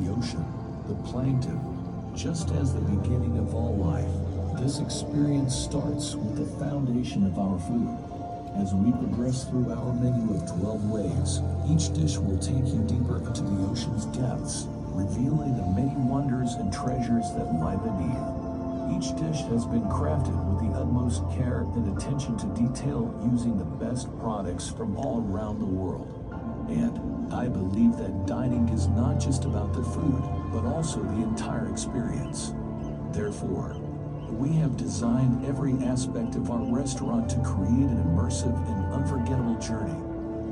the ocean, the plankton, just as the beginning of all life. This experience starts with the foundation of our food. As we progress through our menu of 12 ways, each dish will take you deeper into the ocean's depths, revealing the many wonders and treasures that lie beneath. Each dish has been crafted with the utmost care and attention to detail using the best products from all around the world. And I believe that dining is not just about the food, but also the entire experience. Therefore, we have designed every aspect of our restaurant to create an immersive and unforgettable journey.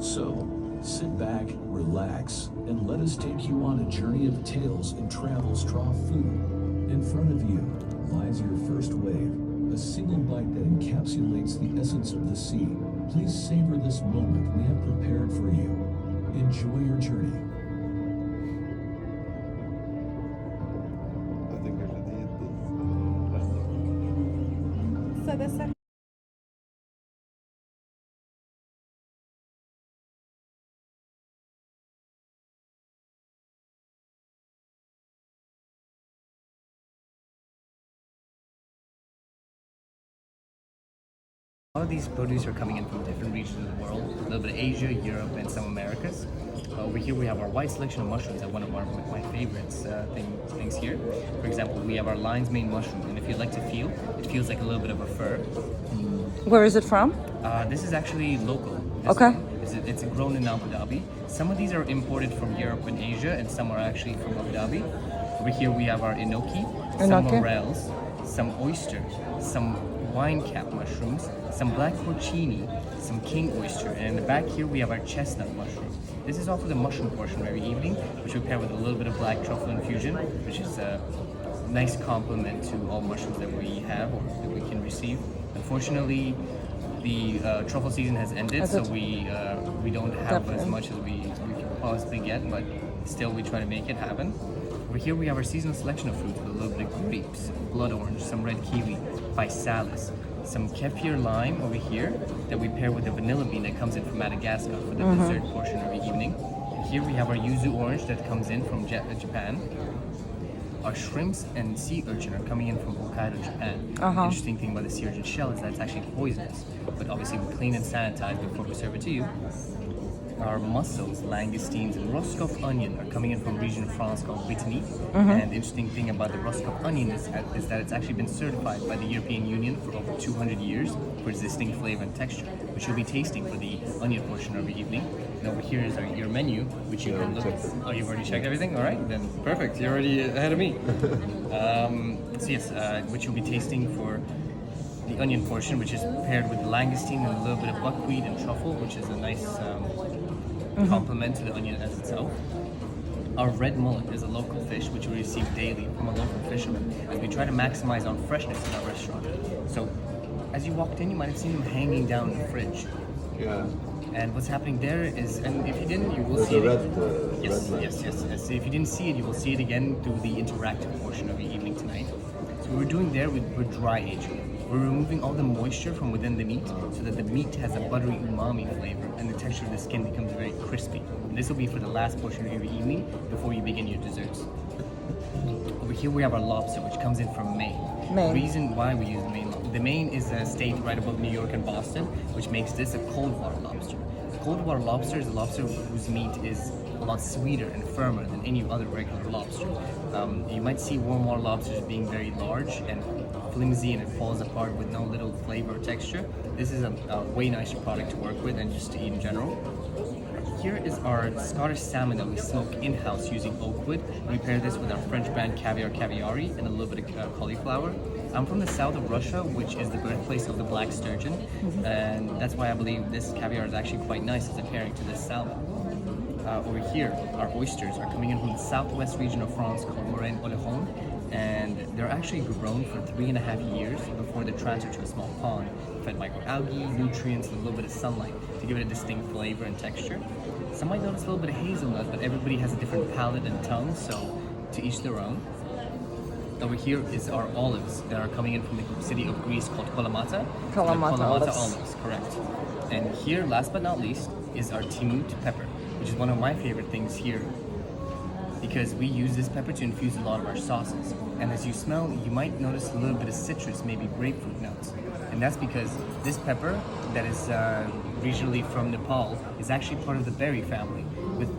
So, sit back, relax, and let us take you on a journey of tales and travels raw food. In front of you lies your first wave, a single bite that encapsulates the essence of the sea. Please savor this moment we have prepared for you. Enjoy your journey. So the second A lot of these produce are coming in from different regions of the world, a little bit of Asia, Europe, and some Americas. Over here we have our wide selection of mushrooms, and one of my favorites things here. For example, we have our lion's mane mushroom, and if you like to feel, it feels like a little bit of a fur. Where is it from? This is actually local. Okay. It's grown in Abu Dhabi. Some of these are imported from Europe and Asia, and some are actually from Abu Dhabi. Over here we have our enoki, some morels, some oyster, some wine cap mushrooms, some black porcini, some king oyster, and in the back here we have our chestnut mushroom. This is also the mushroom portion every evening, which we pair with a little bit of black truffle infusion, which is a nice complement to all mushrooms that we have or that we can receive. Unfortunately, the truffle season has ended, so we don't have as much as we can possibly get, but still we try to make it happen. Over here we have our seasonal selection of fruits with a little bit of grapes, blood orange, some red kiwi, physalis, some kefir lime over here that we pair with the vanilla bean that comes in from Madagascar for the dessert portion every evening. And here we have our yuzu orange that comes in from Japan. Our shrimps and sea urchin are coming in from Hokkaido, Japan. The interesting thing about the sea urchin shell is that it's actually poisonous, but obviously we clean and sanitize before we serve it to you. Our mussels, langoustines, and Roscoff onion are coming in from a region of France called Brittany. And the interesting thing about the Roscoff onion is that it's actually been certified by the European Union for over 200 years for its distinct flavor and texture, which you'll be tasting for the onion portion every evening. And over here is your menu, which you can look at. Oh, you've already checked everything? All right, then perfect. You're already ahead of me. So yes, which you'll be tasting for the onion portion, which is paired with langoustine and a little bit of buckwheat and truffle, which is a nice complement to the onion as itself. Our red mullet is a local fish which we receive daily from a local fisherman, as we try to maximize on freshness in our restaurant. So, as you walked in, you might have seen them hanging down in the fridge. Yeah. And what's happening there is, and if you didn't, you will see it. Yes. So if you didn't see it, you will see it again through the interactive portion of the evening tonight. So what we're doing there, we're dry aging. We're removing all the moisture from within the meat so that the meat has a buttery umami flavor and the texture of the skin becomes very crispy. And this will be for the last portion of your evening before you begin your desserts. Over here we have our lobster, which comes in from Maine. The reason why we use the Maine is a state right above New York and Boston, which makes this a cold water lobster. Cold water lobster is a lobster whose meat is a lot sweeter and firmer than any other regular lobster. You might see warm water lobsters being very large and flimsy and it falls apart with no little flavor or texture. This is a way nicer product to work with and just to eat in general. Here is our Scottish salmon that we smoke in-house using oak wood. We pair this with our French brand Caviar Caviari and a little bit of cauliflower. I'm from the south of Russia, which is the birthplace of the black sturgeon, and that's why I believe this caviar is actually quite nice as a pairing to this salmon. Over here, our oysters are coming in from the southwest region of France called Moraine-Oléron, and they're actually grown for 3.5 years before they're transferred to a small pond, fed microalgae, nutrients, and a little bit of sunlight to give it a distinct flavor and texture. Some might notice a little bit of hazelnut, but everybody has a different palate and tongue, so to each their own. Over here is our olives that are coming in from the city of Greece called Kalamata. Kalamata olives. Correct. And here, last but not least, is our timut pepper, which is one of my favorite things here. because we use this pepper to infuse a lot of our sauces. And as you smell, you might notice a little bit of citrus, maybe grapefruit notes. And that's because this pepper that is regionally from Nepal is actually part of the berry family with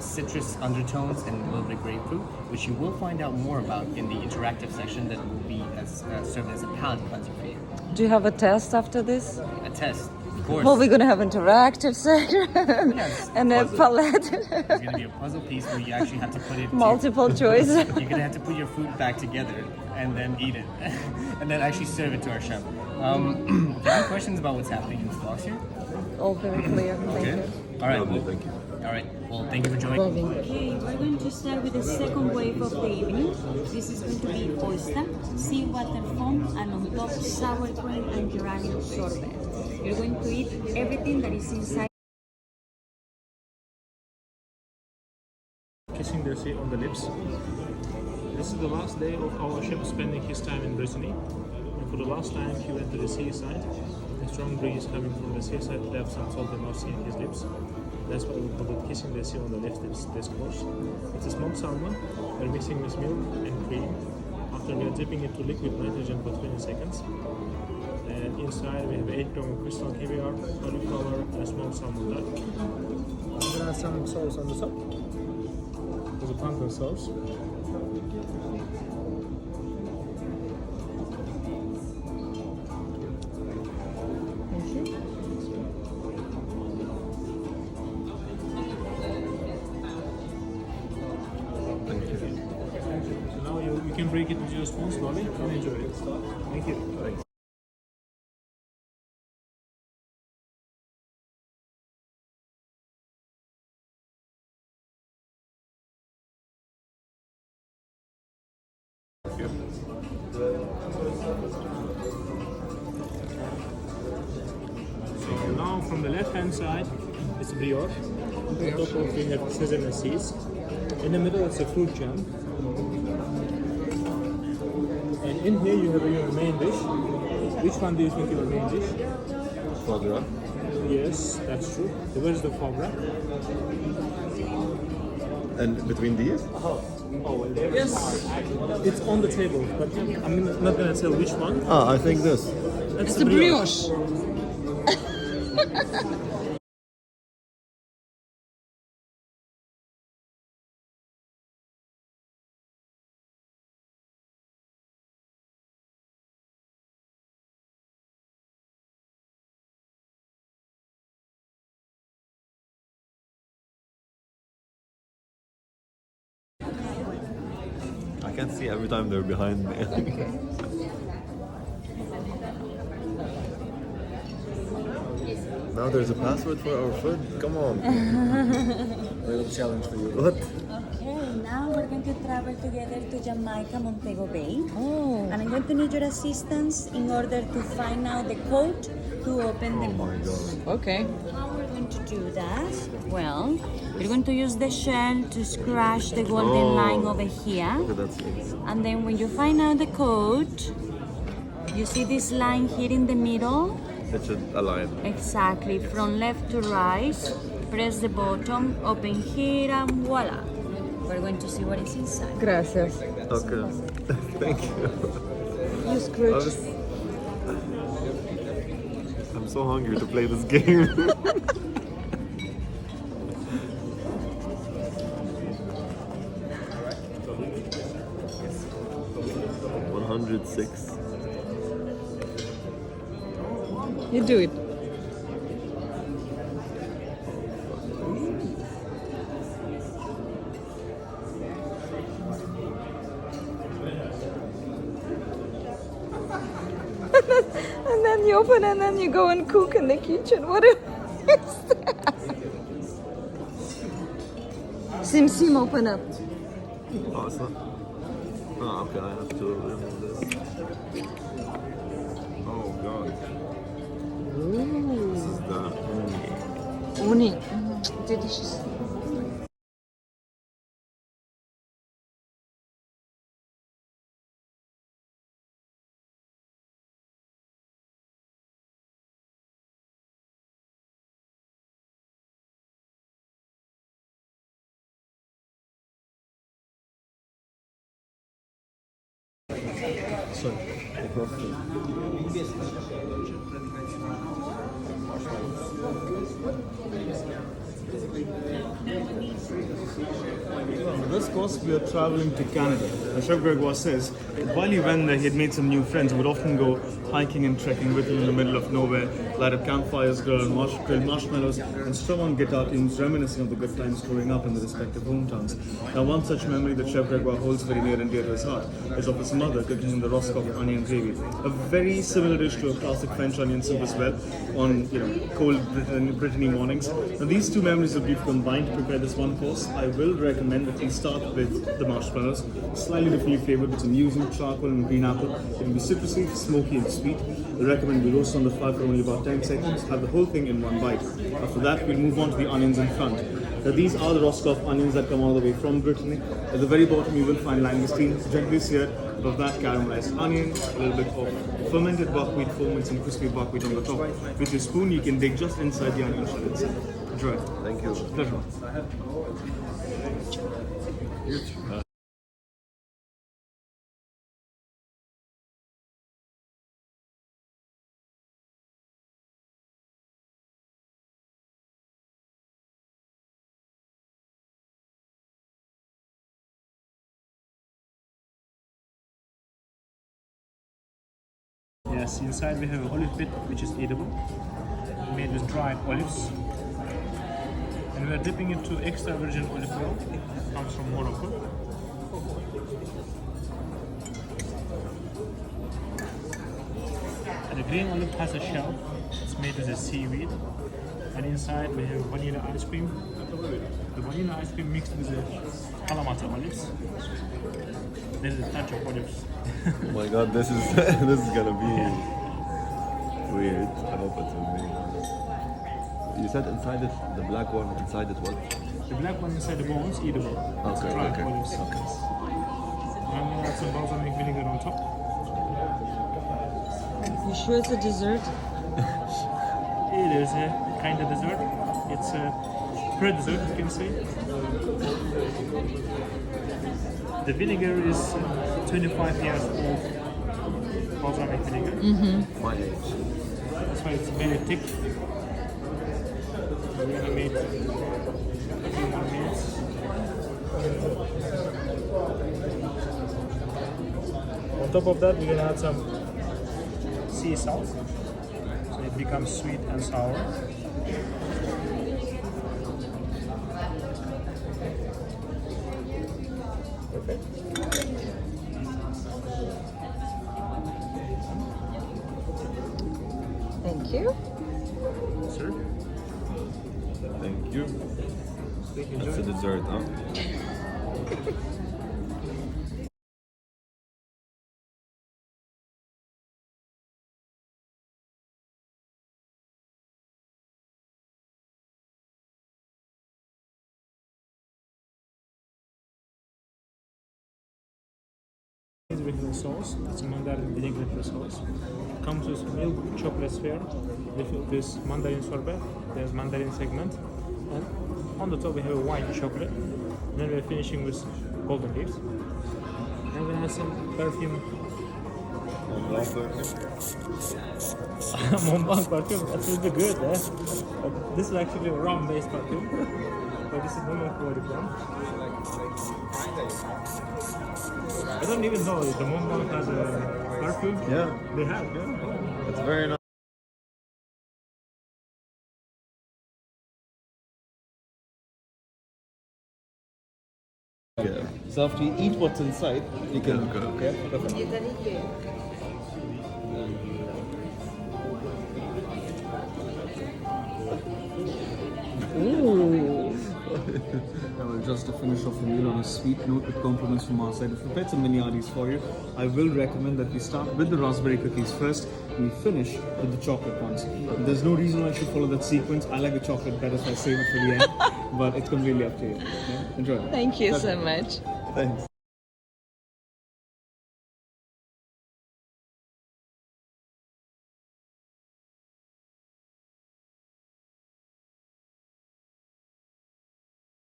citrus undertones and a little bit of grapefruit, which you will find out more about in the interactive section that will be served as a palate cleanser for you. Do you have a test after this? A test, of course. Well, we're gonna have interactive section Yes. and a palette. There's going to be a puzzle piece where you actually have to put it Multiple choice. You're going to have to put your food back together and then eat it, and then actually serve it to our chef. Do you have any questions about what's happening in this box here? All very clear. Thank Okay. you. All right. Lovely, Well, thank you. all right. Well, thank you for joining. Okay, we're going to start with the second wave of the evening. This is going to be oyster, seawater foam, and on top sour cream and geranium sorbet. You're going to eat everything that is inside. Kissing the sea on the lips. This is the last day of our chef spending his time in Brittany. And for the last time he went to the seaside. A strong breeze coming from the seaside left some salt and mercy in his lips. That's why we call it kissing the sea on the lips this course. It's a smoked salmon. We're mixing with milk and cream. After we are dipping it to liquid nitrogen for 20 seconds. And inside we have 8 grams of crystal caviar, cauliflower, and a smoked salmon duck. I'm gonna add some sauce on the top. There's a pumpkin sauce. So now you can break it into your spoon slowly and enjoy it. Thank you. So now from the left hand side it's brioche. On top of we have sesame seeds. In the middle it's a fruit jam. And in here you have your main dish. Which one do you think your main dish? Foie gras. Yes, that's true. Where's the foie gras? And between these? Yes. It's on the table, but I'm not gonna tell which one. Ah, I think this. That's It's the brioche. I can't see every time they're behind me. Now there's a password for our food? Come on. Little challenge for you. What? Okay, now we're going to travel together to Jamaica, Montego Bay. Oh. And I'm going to need your assistance in order to find out the code to open the Oh my box. god. Okay. How we're going to do that? Well, we're going to use the shell to scratch the golden line over here. Okay, that's it. And then when you find out the code, you see this line here in the middle? It should align. Exactly, from left to right. Press the button, open here, and voila. We're going to see what is inside. Gracias. Okay. Thank you. You scrooge. I'm so hungry to play this game. 106. You do it. And then you open and then you go and cook in the kitchen. What is that? Sim Sim, open up. Oh, it's not. Oh, okay, I have to remove this. Oh, God. This is the Uni. Delicious. Sorry. On this course, we are traveling to Canada. Chef Gregoire says that while he went there, he had made some new friends who would often go hiking and trekking with him in the middle of nowhere, light up campfires, grill marshmallows, and strum on guitar tunes reminiscing of the good times growing up in the respective hometowns. Now, one such memory that Chef Gregoire holds very near and dear to his heart is of his mother cooking him the Roscoff onion gravy, a very similar dish to a classic French onion soup as well, on cold Brittany mornings. Now, these two memories will be combined to prepare this one course. I will recommend that we start with the marshmallows, slightly differently flavored with some yuzu, charcoal, and green apple. It will be citrusy, smoky, and sweet. I recommend we roast on the fire for only about 10 seconds, have the whole thing in one bite. After that, we'll move on to the onions in front. Now, these are the Roscoff onions that come all the way from Brittany. At the very bottom, you will find langoustine, gently seared. Above that, caramelized onion, a little bit of fermented buckwheat foam and some crispy buckwheat on the top. With your spoon, you can dig just inside the onion shell itself. Enjoy. Thank you. Pleasure. Yes, inside we have an olive bit which is edible, made with dried olives. And we are dipping into extra virgin olive oil, comes from Morocco. And the green olive has a shell, it's made with a seaweed. And inside we have vanilla ice cream. The vanilla ice cream mixed with the Kalamata olives. There's a touch of olives. Oh my god, this is this is gonna be weird. I hope it's amazing. You said inside it, the black one inside it what? The black one inside the bones, edible. It's Okay, dried okay, olives. okay. I'm gonna add some balsamic vinegar on top. You sure it's a dessert? It is a kind of dessert. It's a pre-dessert, you can say. The vinegar is 25 years old balsamic vinegar. My age. That's why it's very thick. We're gonna make a few more minutes. On top of that, we're gonna add some sea salt, so it becomes sweet and sour. Perfect. Thank you. Sir, Thank you. please It's a enjoy. dessert, huh? We have a sauce. It's a mandarin vinegar sauce. Comes with milk chocolate sphere. We fill this mandarin sorbet. There's mandarin segment, and on the top we have a white chocolate. And then we're finishing with golden leaves. And we have some perfume. Montblanc perfume. That's really good, eh? But this is actually a rum-based perfume. But this is non-alcoholic one. I don't even know if the Montblanc has a perfume. Yeah, They have, yeah. it's very nice. Yeah. So after you eat what's inside, you can. Okay. Now, just to finish off the meal on a sweet note with compliments from our side, I've prepared some miniatis for you. I will recommend that we start with the raspberry cookies first and we finish with the chocolate ones. There's no reason I should follow that sequence. I like the chocolate better, so I save it for the end. But it's completely up to you. Yeah? Enjoy. Thank you so much. Thanks.